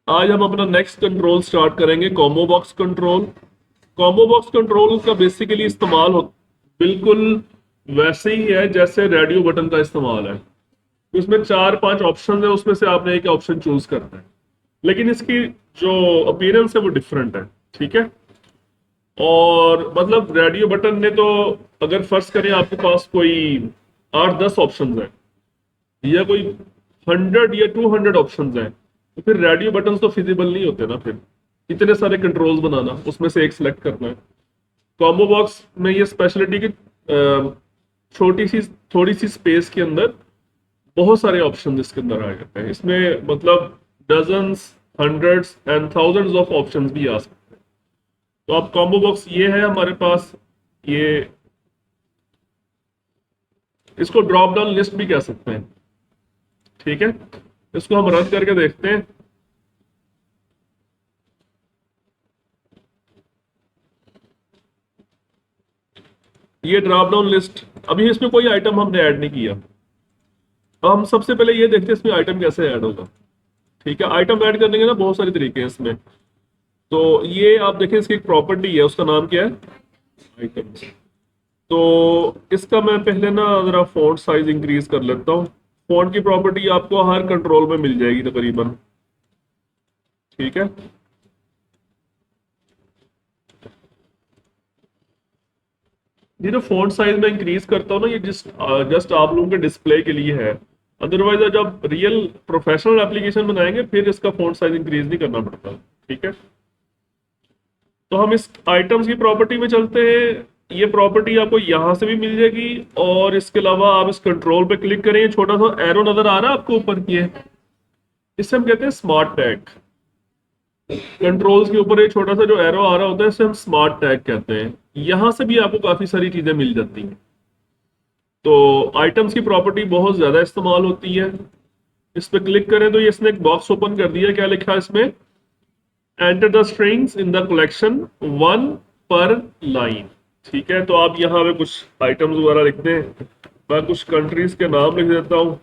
आज हम अपना नेक्स्ट कंट्रोल स्टार्ट करेंगे, combo box control. Combo box control का बेसिकली इस्तेमाल हो बिल्कुल वैसे ही है जैसे रेडियो बटन का इस्तेमाल है। इसमें चार पांच ऑप्शन है, उसमें से आपने एक ऑप्शन चूज करना है, लेकिन इसकी जो अपीयरेंस है वो डिफरेंट है। ठीक है। और मतलब रेडियो बटन ने तो, अगर फर्ज करें आपके पास कोई 8-10 ऑप्शन है या कोई 100 या 200 ऑप्शन है, तो फिर रेडियो बटन तो फिजिबल नहीं होते ना। फिर इतने सारे कंट्रोल्स बनाना, उसमें से एक सिलेक्ट करना है। कॉम्बो बॉक्स में ये स्पेशलिटी की छोटी सी थोड़ी सी स्पेस के अंदर बहुत सारे ऑप्शन इसके अंदर आ जाते हैं। इसमें मतलब dozens, hundreds and thousands of options भी आ सकते हैं। तो अब कॉम्बो बॉक्स ये है हमारे पास। ये इसको ड्रॉप डाउन लिस्ट भी कह सकते हैं। ठीक है। इसको हम रन करके देखते हैं। ये ड्रॉप डाउन लिस्ट, अभी इसमें कोई आइटम हमने ऐड नहीं किया। तो हम सबसे पहले ये देखते हैं इसमें आइटम कैसे ऐड होगा। ठीक है। आइटम ऐड करने के ना बहुत सारे तरीके हैं इसमें। तो ये आप देखें, इसकी एक प्रॉपर्टी है, उसका नाम क्या है, आइटम। तो इसका मैं पहले ना जरा फॉन्ट साइज इंक्रीज कर लेता हूँ। फॉन्ट की प्रॉपर्टी आपको हर कंट्रोल में मिल जाएगी तकरीबन। ठीक है। ये जो फॉन्ट साइज में इंक्रीज करता हूँ ना, ये जस्ट जस्ट आप लोगों के डिस्प्ले के लिए है। अदरवाइज जब रियल प्रोफेशनल एप्लीकेशन बनाएंगे फिर इसका फॉन्ट साइज इंक्रीज नहीं करना पड़ता। ठीक है। तो हम इस आइटम्स की प्रॉपर्टी में चलते हैं। ये प्रॉपर्टी आपको यहां से भी मिल जाएगी, और इसके अलावा आप इस कंट्रोल पे क्लिक करें, छोटा सा एरो नजर आ रहा है आपको ऊपर, ये इससे हम कहते हैं स्मार्ट टैग। कंट्रोल्स के ऊपर एक छोटा सा जो एरो आ रहा होता है, इसे हम स्मार्ट टैग कहते हैं। यहां से भी आपको काफी सारी चीजें मिल जाती हैं। तो आइटम्स की प्रॉपर्टी बहुत ज्यादा इस्तेमाल होती है। इस पे क्लिक करें तो ये इसने एक बॉक्स ओपन कर दिया। क्या लिखा है इसमें, enter the strings in the collection, one पर लाइन। ठीक है। तो आप यहाँ पे कुछ आइटम्स वगैरह लिखते हैं, मैं कुछ कंट्रीज के नाम लिख देता हूँ।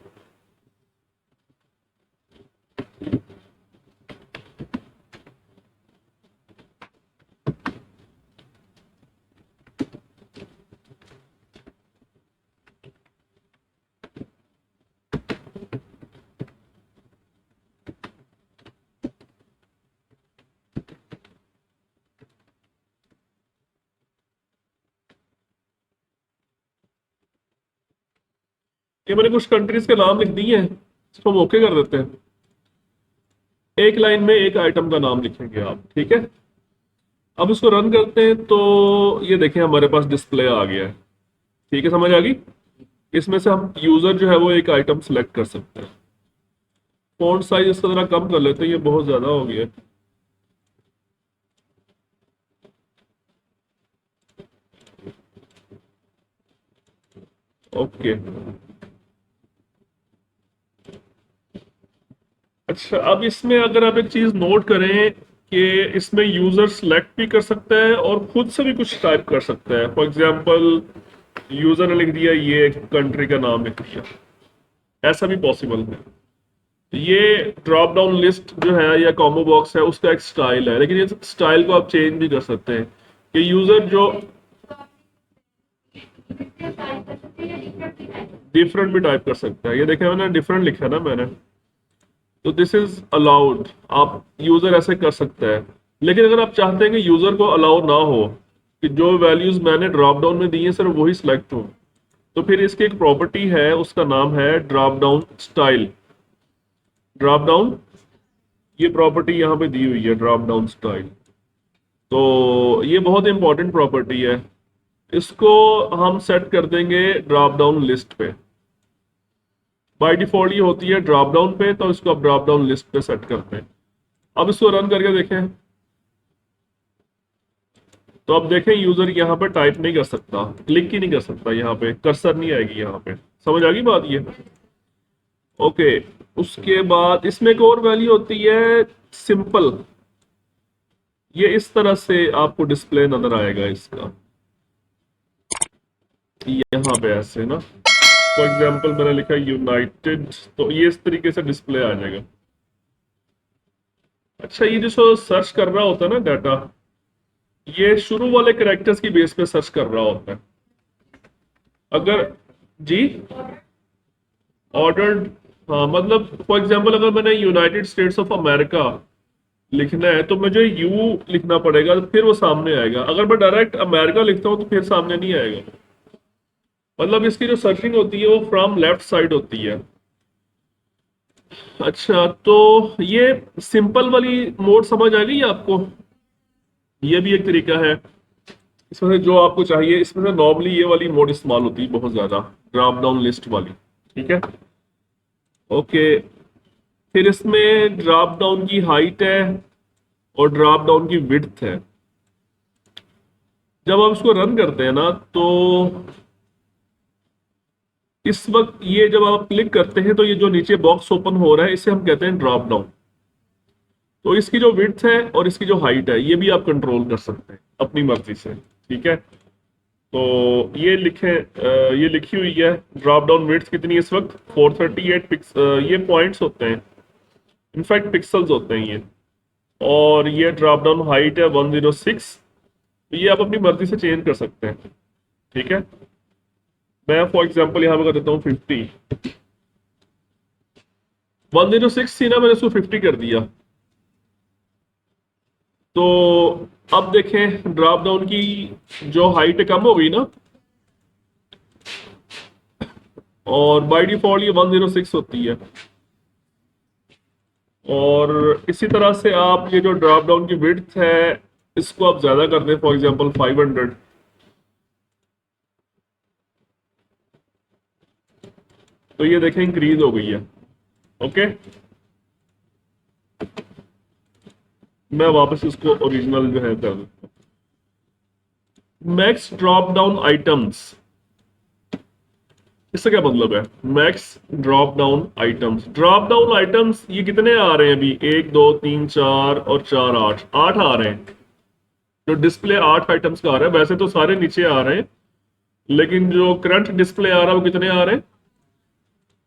ये मैंने कुछ कंट्रीज के नाम लिख दिए हैं, इसको हम ओके कर देते हैं। एक लाइन में एक आइटम का नाम लिखेंगे आप। ठीक है। अब इसको रन करते हैं तो ये देखें हमारे पास डिस्प्ले आ गया है। ठीक है, समझ आ गई। इसमें से हम यूजर जो है वो एक आइटम सेलेक्ट कर सकते हैं। फॉन्ट साइज इसका जरा कम कर लेते हैं, ये बहुत ज्यादा हो गया है। ओके। अच्छा, अब इसमें अगर आप एक चीज नोट करें कि इसमें यूजर सेलेक्ट भी कर सकता है और खुद से भी कुछ टाइप कर सकता है। फॉर एग्जांपल, यूजर ने लिख दिया, ये कंट्री का नाम लिख दिया, ऐसा भी पॉसिबल है। ये ड्रॉप डाउन लिस्ट जो है या कॉम्बो बॉक्स है, उसका एक स्टाइल है, लेकिन इस स्टाइल को आप चेंज भी कर सकते हैं कि यूजर जो डिफरेंट भी टाइप कर सकता है। ये देखें मैंने डिफरेंट लिखा है ना मैंने, तो दिस इज अलाउड। आप यूजर ऐसे कर सकता है। लेकिन अगर आप चाहते हैं कि यूजर को अलाउ ना हो, कि जो वैल्यूज मैंने ड्रॉप डाउन में दी है सिर्फ वही सिलेक्ट हो, तो फिर इसकी एक प्रॉपर्टी है, उसका नाम है drop down style. Drop down, ये प्रॉपर्टी यहाँ पे दी हुई है, ड्रॉप डाउन स्टाइल। तो ये बहुत इंपॉर्टेंट प्रॉपर्टी है। इसको हम सेट कर देंगे ड्रॉप डाउन लिस्ट पे। बाय डिफॉल्ट ये होती है ड्रॉप डाउन पे, तो इसको अब ड्रॉप डाउन लिस्ट पे सेट करते हैं। अब इसको रन करके देखें तो अब देखें यूजर यहाँ पे टाइप नहीं कर सकता, क्लिक ही नहीं कर सकता, यहाँ पे कर्सर नहीं आएगी यहाँ पे। समझ आ गई बात ये। ओके। उसके बाद इसमें एक और वैल्यू होती है सिंपल। ये इस तरह से आपको डिस्प्ले नजर आएगा इसका, यहाँ पे ऐसे ना। फॉर एग्जाम्पल मैंने लिखा यूनाइटेड, तो ये इस तरीके से डिस्प्ले आ जाएगा। अच्छा, ये जो सर्च कर रहा होता है ना डाटा, ये शुरू वाले कैरेक्टर्स की बेस पे सर्च कर रहा होता है। अगर जी ऑर्डर्ड, हाँ मतलब फॉर एग्जांपल अगर मैंने यूनाइटेड स्टेट्स ऑफ अमेरिका लिखना है तो मुझे यू लिखना पड़ेगा, तो फिर वो सामने आएगा। अगर मैं डायरेक्ट अमेरिका लिखता हूँ तो फिर सामने नहीं आएगा। मतलब इसकी जो सर्चिंग होती है वो फ्रॉम लेफ्ट साइड होती है। अच्छा, तो ये सिंपल वाली मोड समझ आ गई आपको? ये भी एक तरीका है। इसमें से जो आपको चाहिए, इसमें से नॉर्मली ये वाली मोड इस्तेमाल होती है बहुत ज्यादा, ड्रॉप डाउन लिस्ट वाली। ठीक है, ओके। फिर इसमें ड्रॉप डाउन की हाइट है और ड्रॉप डाउन की विड्थ है। जब आप इसको रन करते हैं ना, तो इस वक्त ये जब आप क्लिक करते हैं तो ये जो नीचे बॉक्स ओपन हो रहा है इसे हम कहते हैं ड्रॉप डाउन। तो इसकी जो विड्थ है और इसकी जो हाइट है ये भी आप कंट्रोल कर सकते हैं अपनी मर्जी से। ठीक है, तो ये ये लिखी हुई है ड्रॉप डाउन विड्थ कितनी है इस वक्त, 438 पिक्स, ये पॉइंट्स होते हैं, इनफैक्ट पिक्सल्स होते हैं ये। और ये ड्रॉप डाउन हाइट है 106। ये आप अपनी मर्जी से चेंज कर सकते हैं। ठीक है, मैं फॉर एग्जांपल यहाँ पे कर देता हूँ 50। 106 थी ना, मैंने उसको 50 कर दिया। तो अब देखें ड्रॉप डाउन की जो हाइट कम हो गई ना, और बाय डिफॉल्ट ये 106 होती है। और इसी तरह से आप ये जो ड्रॉप डाउन की विड्थ है इसको आप ज्यादा कर दें, फॉर एग्जांपल 500, तो ये देखें इंक्रीज हो गई है। ओके, मैं वापस इसको ओरिजिनल जो है कर देता हूं। मैक्स ड्रॉप डाउन आइटम्स, इसका क्या मतलब है? Max drop down items, drop down items ये कितने आ रहे हैं अभी? 1 2 3 4 और 4 8, 8 आ रहे हैं। जो डिस्प्ले 8 आइटम्स का आ रहा है, वैसे तो सारे नीचे आ रहे हैं, लेकिन जो करंट डिस्प्ले आ रहा है वो कितने आ रहे हैं?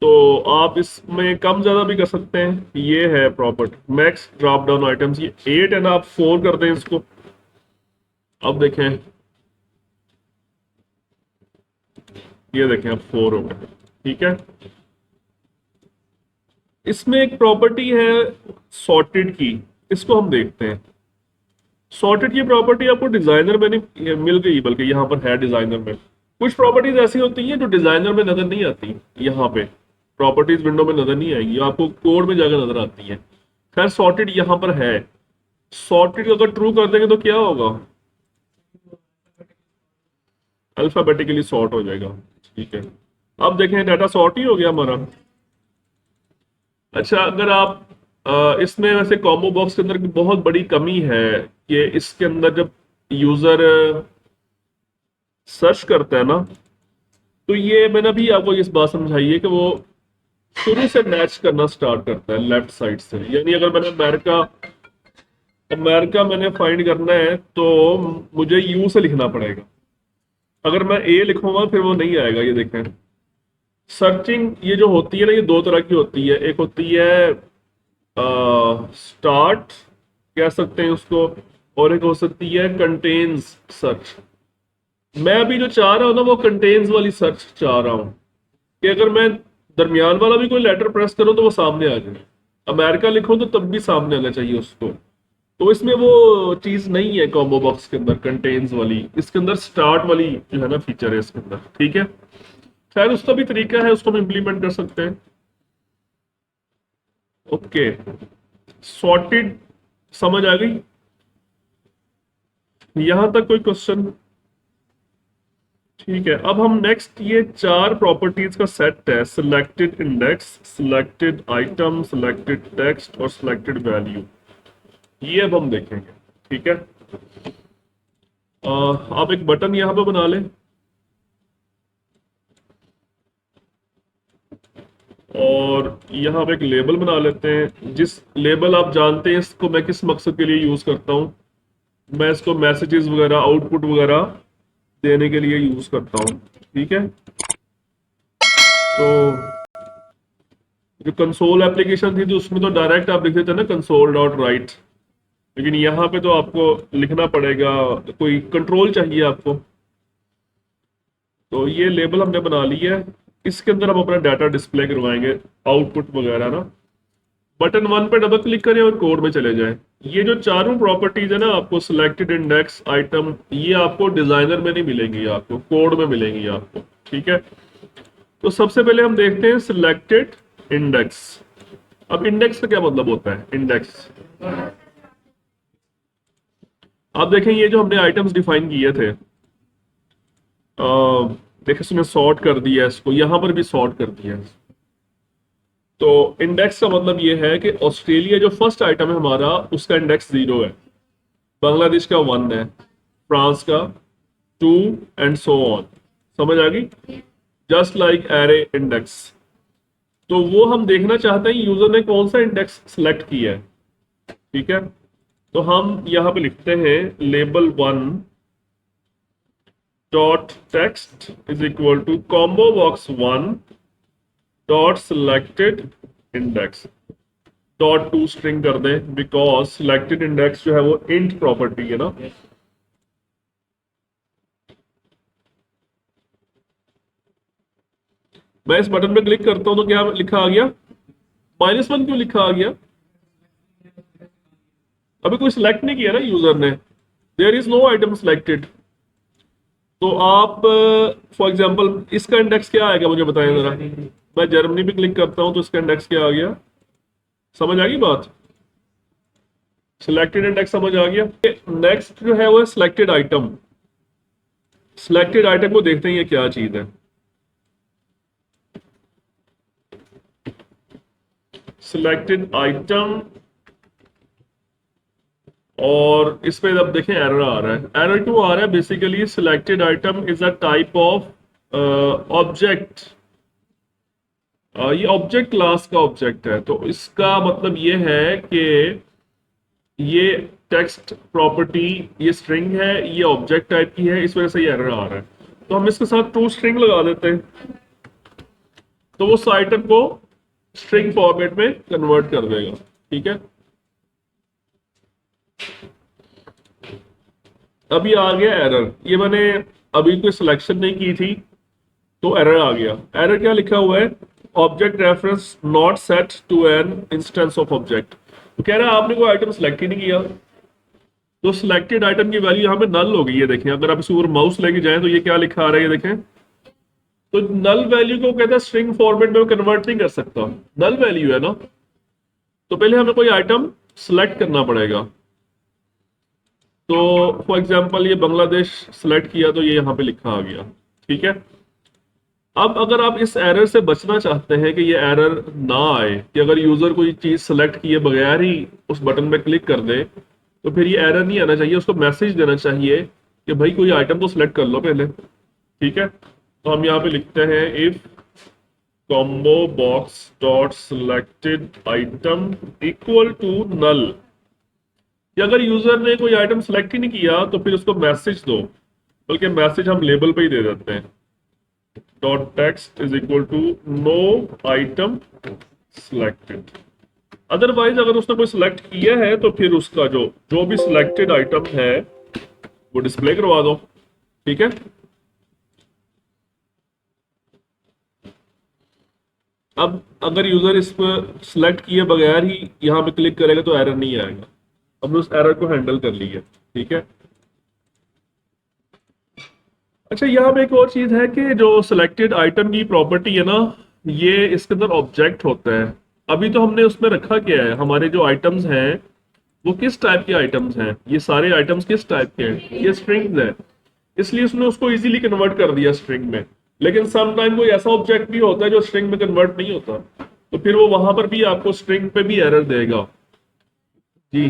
तो आप इसमें कम ज्यादा भी कर सकते हैं। ये है property max drop down items, ये 8 है ना, आप 4 कर दें इसको। अब देखें, ये देखें अब 4 हो गए। ठीक है, इसमें एक प्रॉपर्टी है सॉर्टेड की, इसको हम देखते हैं। सॉर्टेड की प्रॉपर्टी आपको डिजाइनर में नहीं मिल गई, बल्कि यहाँ पर है डिजाइनर में। कुछ प्रॉपर्टीज ऐसी होती हैं जो डिजाइनर में नजर नहीं आती, यहाँ पे प्रॉपर्टीज विंडो में नजर नहीं आएगी, आपको कोड में जाकर नजर आती है। खैर सॉर्टेड यहाँ पर है। सॉर्टेड अगर ट्रू कर देंगे तो क्या होगा? अल्फाबेटिकली सॉर्ट हो जाएगा। ठीक है, अब देखें डाटा सॉर्ट ही हो गया हमारा। अच्छा, अगर आप इसमें वैसे कॉम्बो बॉक्स के अंदर की बहुत बड़ी कमी है कि इसके अंदर जब यूजर सर्च करता है ना, तो ये मैंने अभी आपको इस बात समझाई है कि वो शुरू से मैच करना स्टार्ट करता है लेफ्ट साइड से। यानी अगर मैंने अमेरिका अमेरिका मैंने फाइंड करना है तो मुझे यू से लिखना पड़ेगा। अगर मैं ए लिखूंगा फिर वो नहीं आएगा। ये देखें, सर्चिंग ये जो होती है ना, ये दो तरह की होती है। एक होती है स्टार्ट कह सकते हैं उसको, और एक हो सकती है कंटेन्स सर्च। मैं अभी जो चाह रहा हूं ना वो कंटेन्स वाली सर्च चाह रहा हूं, कि अगर मैं दरमियान वाला भी कोई लेटर प्रेस करूं तो वो सामने आ जाए। अमेरिका लिखूं तो तब भी सामने आना चाहिए उसको। तो इसमें वो चीज नहीं है कॉम्बो बॉक्स के अंदर कंटेन्स वाली, इसके अंदर स्टार्ट वाली जो है ना फीचर है इसके अंदर। ठीक है, खैर उसका भी तरीका है, उसको हम इम्प्लीमेंट कर सकते हैं। ओके, सॉर्टेड समझ आ गई? यहां तक कोई क्वेश्चन? ठीक है, अब हम नेक्स्ट ये 4 प्रॉपर्टीज का सेट है, selected index, selected item, selected text और सिलेक्टेड वैल्यू, ये अब हम देखेंगे। ठीक है, आप एक बटन यहां पे बना लें और यहाँ पे एक लेबल बना लेते हैं। जिस लेबल आप जानते हैं इसको मैं किस मकसद के लिए यूज करता हूँ, मैं इसको मैसेजेस वगैरह आउटपुट वगैरह देने के लिए यूज करता हूँ। ठीक है, तो जो कंसोल एप्लीकेशन थी तो उसमें तो डायरेक्ट आप लिख देते हैं ना कंसोल डॉट राइट, लेकिन यहाँ पे तो आपको लिखना पड़ेगा, कोई कंट्रोल चाहिए आपको। तो ये लेबल हमने बना लिया है, इसके अंदर हम अपना डाटा डिस्प्ले करवाएंगे, आउटपुट वगैरह ना। बटन 1 पे डबल क्लिक करें और कोड में चले जाएं। ये जो चारों प्रॉपर्टीज है ना, आपको सिलेक्टेड इंडेक्स आइटम, ये आपको डिजाइनर में नहीं मिलेंगी, आपको कोड में मिलेंगी आपको। ठीक है, तो सबसे पहले हम देखते हैं सिलेक्टेड इंडेक्स। अब इंडेक्स का क्या मतलब होता है? इंडेक्स, आप देखें ये जो हमने आइटम्स डिफाइन किए थे, देखिए इसने सॉर्ट कर दिया, इसको यहां पर भी सॉर्ट कर दिया। तो इंडेक्स का मतलब ये है कि ऑस्ट्रेलिया जो फर्स्ट आइटम है हमारा, उसका इंडेक्स 0 है, बांग्लादेश का 1 है, फ्रांस का 2 एंड सो ऑन। समझ आ गई? Just like array index. तो वो हम देखना चाहते हैं यूजर ने कौन सा इंडेक्स सिलेक्ट किया है। ठीक है, तो हम यहां पे लिखते हैं label 1 dot text is equal to combo box 1 dot selected index. Dot to string कर दें, बिकॉज सिलेक्टेड इंडेक्स जो है वो इंट प्रॉपर्टी है ना। मैं इस बटन पे क्लिक करता हूं तो क्या लिखा आ गया? -1 क्यों लिखा आ गया? अभी कोई सिलेक्ट नहीं किया ना यूजर ने, there is no item selected. तो आप फॉर एग्जांपल इसका इंडेक्स क्या आएगा मुझे बताएं जरा। मैं जर्मनी पे क्लिक करता हूं तो इसका इंडेक्स क्या आ गया? समझ आ गई बात? सिलेक्टेड इंडेक्स समझ आ गया। नेक्स्ट जो है वो है सिलेक्टेड आइटम। सिलेक्टेड आइटम को देखते हैं ये क्या चीज है। सिलेक्टेड आइटम, और इस पे अब देखें एरर आ रहा है। एरर क्यों आ रहा है? Basically selected item is a type of object. ये ऑब्जेक्ट क्लास का ऑब्जेक्ट है, तो इसका मतलब ये है कि ये टेक्स्ट प्रॉपर्टी, ये स्ट्रिंग है, ये ऑब्जेक्ट टाइप की है, इस वजह से ये एरर आ रहा है। तो हम इसके साथ टू स्ट्रिंग लगा देते हैं, तो वो उस आइटम को स्ट्रिंग फॉर्मेट में कन्वर्ट कर देगा। ठीक है, अभी आ गया एरर। ये मैंने अभी कोई सिलेक्शन नहीं की थी तो एरर आ गया। एरर क्या लिखा हुआ है? Object reference not set to an instance of object. तो कह रहा है आपने कोई आइटम सेलेक्ट ही नहीं किया, तो सिलेक्टेड आइटम की वैल्यू यहाँ पे नल हो गई है। देखें अगर आप इस ऊपर माउस लेके जाएं तो ये क्या लिखा आ रहा है, ये देखें। तो नल वैल्यू को कहता है स्ट्रिंग फॉर्मेट में कन्वर्ट नहीं कर सकता, नल वैल्यू है ना। तो पहले हमें कोई आइटम सिलेक्ट करना पड़ेगा। तो फॉर एग्जांपल ये बांग्लादेश सिलेक्ट किया तो ये यहाँ पे लिखा आ गया। ठीक है, अब अगर आप इस एरर से बचना चाहते हैं कि ये एरर ना आए, कि अगर यूजर कोई चीज सेलेक्ट किए बगैर ही उस बटन पे क्लिक कर दे, तो फिर ये एरर नहीं आना चाहिए। उसको मैसेज देना चाहिए कि भाई कोई आइटम तो सिलेक्ट कर लो पहले। ठीक है, तो हम यहाँ पे लिखते हैं if combo box dot selected item equal to null, कि अगर यूजर ने कोई आइटम सेलेक्ट ही नहीं किया तो फिर उसको मैसेज दो, बल्कि मैसेज हम लेबल पे ही दे देते हैं, dot text is equal to no item selected. Otherwise अगर उसने कोई सिलेक्ट किया है तो फिर उसका जो जो भी सिलेक्टेड आइटम है वो डिस्प्ले करवा दो। ठीक है, अब अगर यूजर इस पर सिलेक्ट किए बगैर ही यहाँ पे क्लिक करेगा तो एरर नहीं आएगा। हमने उस एरर को हैंडल कर लिया। ठीक है, अच्छा यहाँ पे एक और चीज है कि जो सिलेक्टेड आइटम की प्रॉपर्टी है ना, ये इसके अंदर ऑब्जेक्ट होता है। अभी तो हमने उसमें रखा क्या है, हमारे जो आइटम्स हैं वो किस टाइप के आइटम्स हैं, ये सारे आइटम्स किस टाइप के हैं, ये स्ट्रिंग्स हैं, इसलिए उसने उसको इजीली कन्वर्ट कर दिया स्ट्रिंग में। लेकिन सम टाइम कोई ऐसा ऑब्जेक्ट भी होता है जो स्ट्रिंग में कन्वर्ट नहीं होता, तो फिर वो वहां पर भी आपको स्ट्रिंग पे भी एरर देगा। जी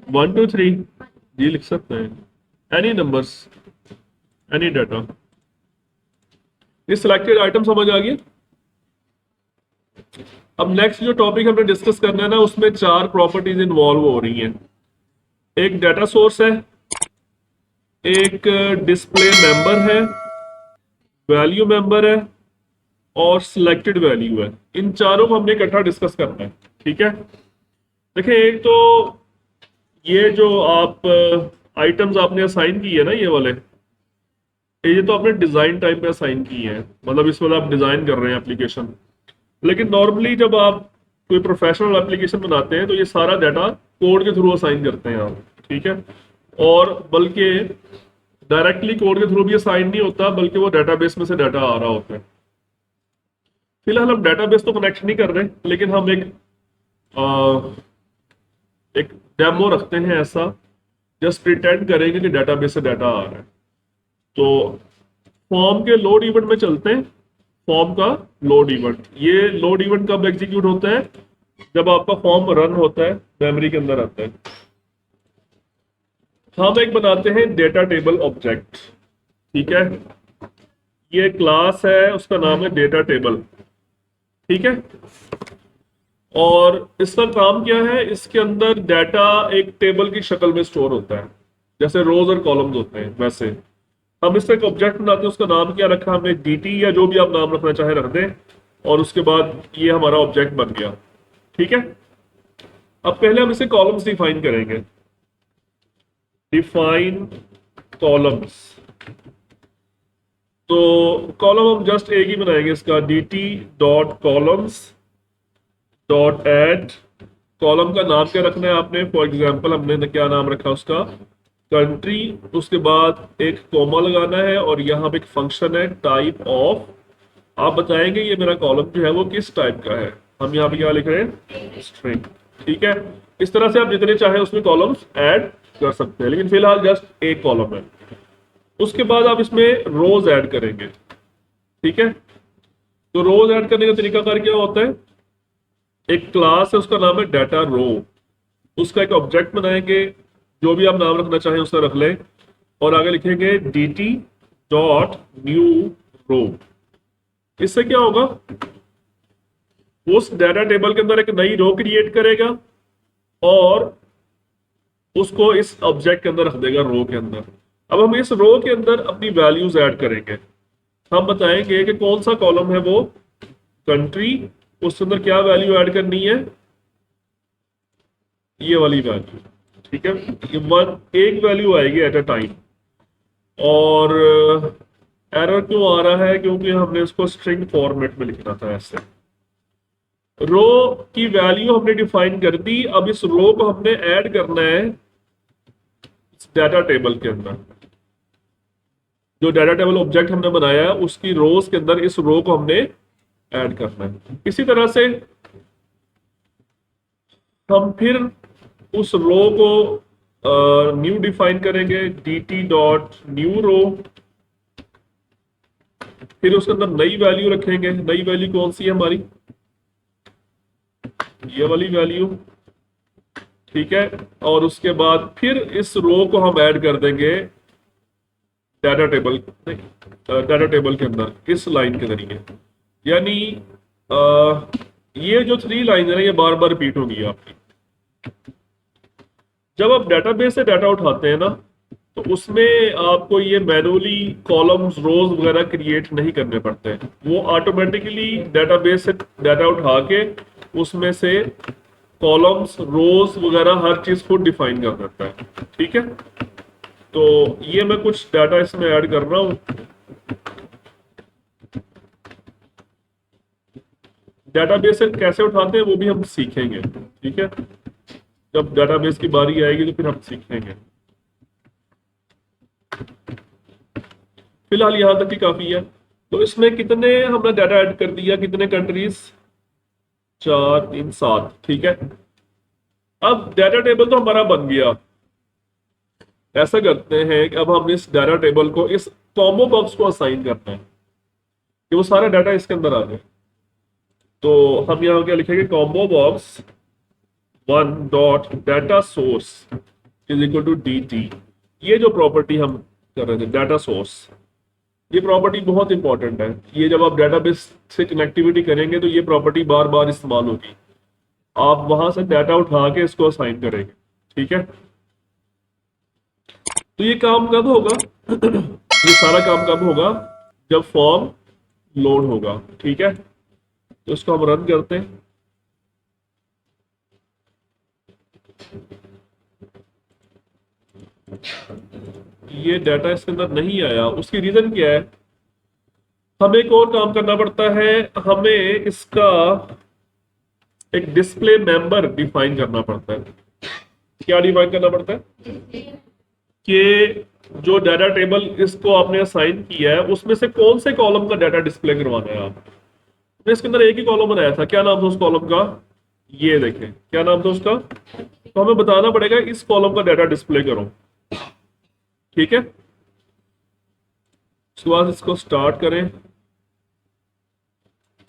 1 2 3 जी लिख सकते हैं, एनी नंबर्स, एनी डाटा। ये सिलेक्टेड आइटम समझ आ गया। अब नेक्स्ट जो टॉपिक हमने डिस्कस करना है ना, उसमें 4 प्रॉपर्टीज इन्वॉल्व हो रही हैं। एक डाटा सोर्स है, एक डिस्प्ले मेंबर है, वैल्यू मेंबर है, और सिलेक्टेड वैल्यू है। इन चारों को हमने इकट्ठा डिस्कस करना है। ठीक है, देखिए एक तो ये जो आप आइटम्स आपने असाइन की है ना, ये वाले, ये तो आपने डिजाइन टाइम पे असाइन की है, मतलब इस वाला आप डिजाइन कर रहे हैं एप्लीकेशन। लेकिन नॉर्मली जब आप कोई प्रोफेशनल एप्लीकेशन बनाते हैं तो ये सारा डाटा कोड के थ्रू असाइन करते हैं आप। ठीक है, और बल्कि डायरेक्टली कोड के थ्रू भी असाइन नहीं होता, बल्कि वो डाटाबेस में से डाटा आ रहा होता है। फिलहाल हम डाटाबेस तो कनेक्ट नहीं कर रहे, लेकिन हम एक डेमो रखते हैं ऐसा, जस्ट प्रिटेंड करेंगे कि डाटाबेस से डाटा आ रहा है। तो फॉर्म के लोड इवेंट में चलते हैं। फॉर्म का लोड इवेंट, ये लोड इवेंट कब एग्जीक्यूट होता है? जब आपका फॉर्म रन होता है, मेमोरी के अंदर आता है। हम एक बनाते हैं डेटा टेबल ऑब्जेक्ट। ठीक है, ये क्लास है, उसका नाम है डेटा टेबल। ठीक है, और इसका काम क्या है? इसके अंदर डाटा एक टेबल की शक्ल में स्टोर होता है, जैसे रोज और कॉलम्स होते हैं वैसे। हम इसका एक ऑब्जेक्ट बनाते हैं, उसका नाम क्या रखा हमने? डीटी, या जो भी आप नाम रखना चाहे रख दें, और उसके बाद ये हमारा ऑब्जेक्ट बन गया। ठीक है, अब पहले हम इसे कॉलम्स डिफाइन करेंगे। डिफाइन कॉलम्स, तो कॉलम हम जस्ट एक ही बनाएंगे इसका, dt dot columns dot add. Column का नाम क्या रखना है आपने? फॉर एग्जांपल हमने क्या नाम रखा उसका? कंट्री। उसके बाद एक कॉमा लगाना है, और यहाँ पे एक फंक्शन है टाइप ऑफ। आप बताएंगे ये मेरा कॉलम जो है वो किस टाइप का है। हम यहाँ पे क्या लिख रहे हैं? स्ट्रिंग। ठीक है, इस तरह से आप जितने चाहे उसमें कॉलम्स ऐड कर सकते हैं, लेकिन फिलहाल जस्ट एक कॉलम है। उसके बाद आप इसमें रोज ऐड करेंगे। ठीक है, तो रोज ऐड करने का तरीकाकार क्या होता है? एक क्लास है, उसका नाम है डाटा रो। उसका एक ऑब्जेक्ट बनाएंगे, जो भी आप नाम रखना चाहें उसका रख लें, और आगे लिखेंगे dt डॉट न्यू रो। इससे क्या होगा? उस डाटा टेबल के अंदर एक नई रो क्रिएट करेगा, और उसको इस ऑब्जेक्ट के अंदर रख देगा, रो के अंदर। अब हम इस रो के अंदर अपनी वैल्यूज ऐड करेंगे। हम बताएंगे कि कौन सा कॉलम है वो? कंट्री। उसके अंदर क्या वैल्यू ऐड करनी है? ये वाली वैल्यू। ठीक है, ये एक वैल्यू आएगी एट अ टाइम। और एरर क्यों आ रहा है? क्योंकि हमने इसको स्ट्रिंग फॉर्मेट में लिखना था ऐसे। रो की वैल्यू हमने डिफाइन कर दी, अब इस रो को हमने ऐड करना है इस डाटा टेबल के अंदर। जो डाटा टेबल ऑब्जेक्ट हमने बनाया है उसकी रोज के अंदर इस रो को हमने ऐड करना है। इसी तरह से हम फिर उस रो को न्यू डिफाइन करेंगे, dt डॉट न्यू रो। फिर उसके अंदर नई वैल्यू रखेंगे। नई वैल्यू कौन सी है हमारी? ये वाली वैल्यू। ठीक है, और उसके बाद फिर इस रो को हम ऐड कर देंगे डाटा टेबल के अंदर इस लाइन के जरिए। यानी ये जो 3 लाइन है ना, ये बार बार रिपीट होगी आपकी। जब आप डेटाबेस से डाटा उठाते हैं ना, तो उसमें आपको ये मैनुअली कॉलम्स, रोज वगैरह क्रिएट नहीं करने पड़ते हैं। वो ऑटोमेटिकली डेटाबेस से डाटा उठा के उसमें से कॉलम्स, रोज वगैरह हर चीज खुद डिफाइन कर देता है। ठीक है, तो ये मैं कुछ डाटा इसमें ऐड कर रहा हूं। डेटाबेस से कैसे उठाते हैं वो भी हम सीखेंगे। ठीक है, जब डेटाबेस की बारी आएगी तो फिर हम सीखेंगे। फिलहाल यहां तक ही काफी है। तो इसमें कितने हमने डाटा ऐड कर दिया? कितने कंट्रीज? 4 3 7। ठीक है, अब डाटा टेबल तो हमारा बन गया। ऐसा करते हैं कि अब हम इस डाटा टेबल को इस कॉम्बो बॉक्स को असाइन करते हैं कि वो सारा डाटा इसके अंदर आ जाए। तो हम यहाँ क्या लिखेंगे? Combo box 1 dot data source is equal to dt। ये जो प्रॉपर्टी हम कर रहे थे, डाटा सोर्स, ये प्रॉपर्टी बहुत इंपॉर्टेंट है। ये जब आप डाटाबेस से कनेक्टिविटी करेंगे तो ये प्रॉपर्टी बार बार इस्तेमाल होगी। आप वहां से डाटा उठा के इसको असाइन करेंगे। ठीक है, तो ये काम कब होगा? ये सारा काम कब होगा? जब फॉर्म लोड होगा। ठीक है, तो इसको हम रन करते हैं। ये डाटा इसके अंदर नहीं आया, उसकी रीजन क्या है? हमें एक और काम करना पड़ता है, हमें इसका एक डिस्प्ले मेंबर डिफाइन करना पड़ता है। क्या डिफाइन करना पड़ता है? कि जो डाटा टेबल इसको आपने असाइन किया है उसमें से कौन से कॉलम का डाटा डिस्प्ले करवाना है। आपने इसके अंदर एक ही कॉलम बनाया था, क्या नाम था उस कॉलम का? ये देखें, क्या नाम था उसका? तो हमें बताना पड़ेगा इस कॉलम का डाटा डिस्प्ले करो। ठीक है, उसके बाद इसको स्टार्ट करें।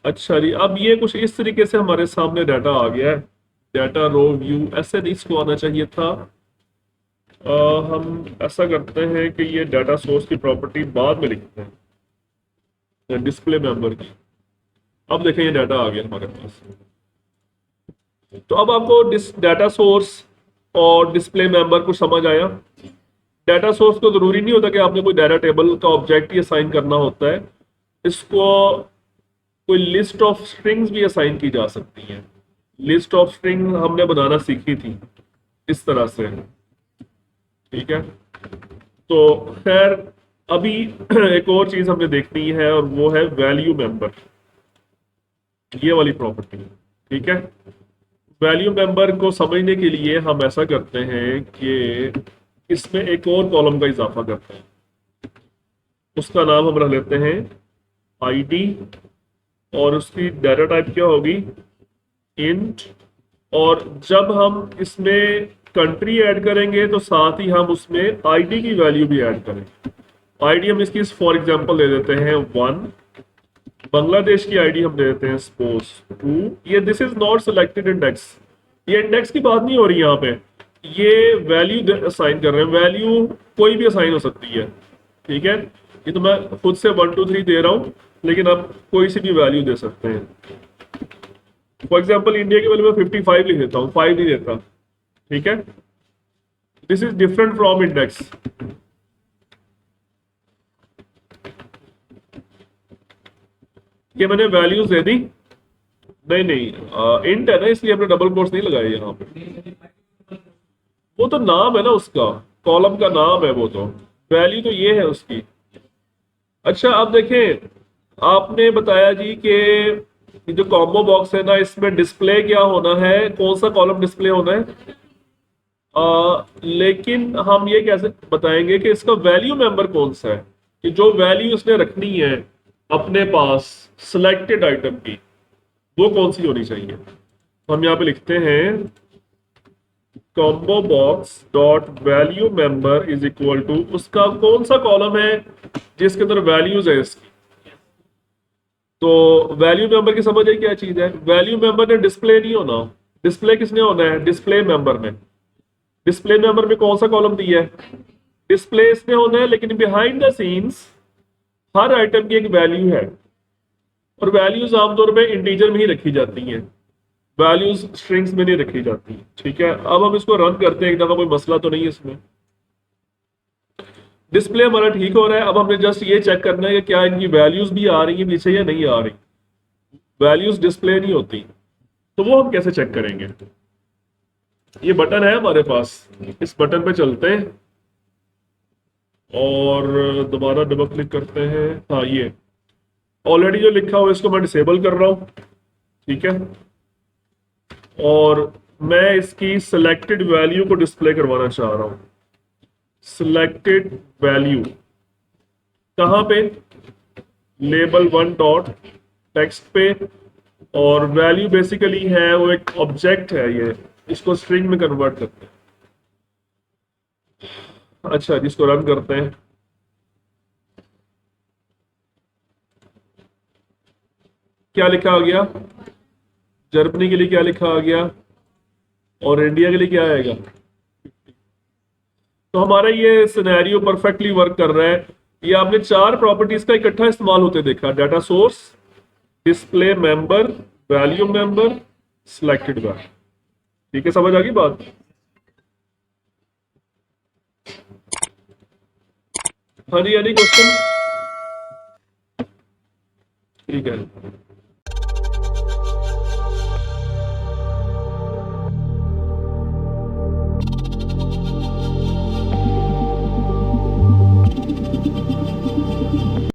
अच्छा जी, अब ये कुछ इस तरीके से हमारे सामने डाटा आ गया है। डाटा रो व्यू ऐसे नहीं इसको आना चाहिए था। हम ऐसा करते हैं कि ये डाटा सोर्स की प्रॉपर्टी बाद में लिखते हैं, डिस्प्ले मेंबर की। अब देखें ये डाटा आ गया हमारे पास। तो अब आपको डाटा सोर्स और डिस्प्ले मेंबर को समझ आया। डाटा सोर्स को जरूरी नहीं होता कि आपने कोई डाटा टेबल का ऑब्जेक्ट ही असाइन करना होता है। इसको कोई लिस्ट ऑफ स्ट्रिंग्स भी असाइन की जा सकती है। लिस्ट ऑफ स्ट्रिंग हमने बनाना सीखी थी इस तरह से। ठीक है, तो खैर अभी एक और चीज हमने देखनी है और वो है वैल्यू मेंबर, ये वाली प्रॉपर्टी। ठीक है, वैल्यू मेंबर को समझने के लिए हम ऐसा करते हैं कि इसमें एक और कॉलम का इजाफा करते हैं। उसका नाम हम रख लेते हैं आईडी, और उसकी डाटा टाइप क्या होगी? इंट। और जब हम इसमें कंट्री ऐड करेंगे तो साथ ही हम उसमें आईडी की वैल्यू भी ऐड करेंगे। आईडी हम इसकी फॉर एग्जांपल दे देते हैं 1। बांग्लादेश की आईडी हम दे देते हैं सपोज 2। ये this is not selected index, ये इंडेक्स की बात नहीं हो रही यहाँ पे, ये वैल्यू असाइन कर रहे हैं। वैल्यू कोई भी असाइन हो सकती है। ठीक है, ये तो मैं खुद से 1 2 3 दे रहा हूँ, लेकिन आप कोई सी भी वैल्यू दे सकते हैं। फॉर एग्जाम्पल इंडिया की वैल्यू मैं 55 लिख देता हूँ, 5 नहीं देता। ठीक है, this is different from index. ये मैंने वैल्यूज दे दी। नहीं नहीं, इंट है ना, इसलिए हमने डबल कोट्स नहीं लगाए यहाँ पे। वो तो नाम है ना उसका, कॉलम का नाम है वो तो। वैल्यू तो ये है उसकी। अच्छा, अब देखें, आपने बताया जी कि ये जो कॉम्बो बॉक्स है ना, इसमें डिस्प्ले क्या होना है, कौन सा कॉलम डिस्प्ले होना है। लेकिन हम ये कैसे बताएंगे कि इसका वैल्यू मेंबर कौन सा है, कि जो वैल्यू उसने रखनी है अपने पास सिलेक्टेड आइटम की, वो कौन सी होनी चाहिए। तो हम यहाँ पे लिखते हैं combo box dot value member is equal to, उसका कौन सा कॉलम है जिसके अंदर वैल्यूज है इसकी। तो वैल्यू मेंबर की समझ है क्या चीज है? वैल्यू मेंबर ने डिस्प्ले नहीं होना। डिस्प्ले किसने होना है? डिस्प्ले मेंबर ने। डिस्प्ले मेंबर में कौन सा कॉलम दिया है? डिस्प्ले इसमें होना है, लेकिन behind the scenes her item की एक वैल्यू है, और वैल्यूज आमतौर पे इंटीजर में ही रखी जाती हैं, वैल्यूज स्ट्रिंग्स में नहीं रखी जाती। ठीक है, अब हम इसको रन करते हैं एक दफा, कोई मसला तो नहीं है इसमें। डिस्प्ले हमारा ठीक हो रहा है। अब हमने जस्ट ये चेक करना है कि क्या इनकी वैल्यूज भी आ रही है पीछे या नहीं आ रही। वैल्यूज डिस्प्ले नहीं होती, तो वो हम कैसे चेक करेंगे? ये बटन है हमारे पास, इस बटन पे चलते हैं और दोबारा डबल क्लिक करते हैं। हाँ, ये ऑलरेडी जो लिखा हुआ है इसको मैं डिसेबल कर रहा हूं। ठीक है, और मैं इसकी सिलेक्टेड वैल्यू को डिस्प्ले करवाना चाह रहा हूं। सिलेक्टेड वैल्यू कहां पे? लेबल 1 डॉट टेक्स्ट पे। और वैल्यू बेसिकली है वो एक ऑब्जेक्ट है, ये इसको स्ट्रिंग में कन्वर्ट करते हैं। अच्छा, जिसको रन करते हैं। क्या लिखा आ गया? जर्मनी के लिए क्या लिखा आ गया, और इंडिया के लिए क्या आएगा? तो हमारा ये सिनेरियो परफेक्टली वर्क कर रहा है। ये आपने 4 प्रॉपर्टीज का इकट्ठा इस्तेमाल होते देखा, data source, display member, value member, selected value. ठीक है, समझ आ गई बात? हाँ जी, एनी क्वेश्चन? ठीक है।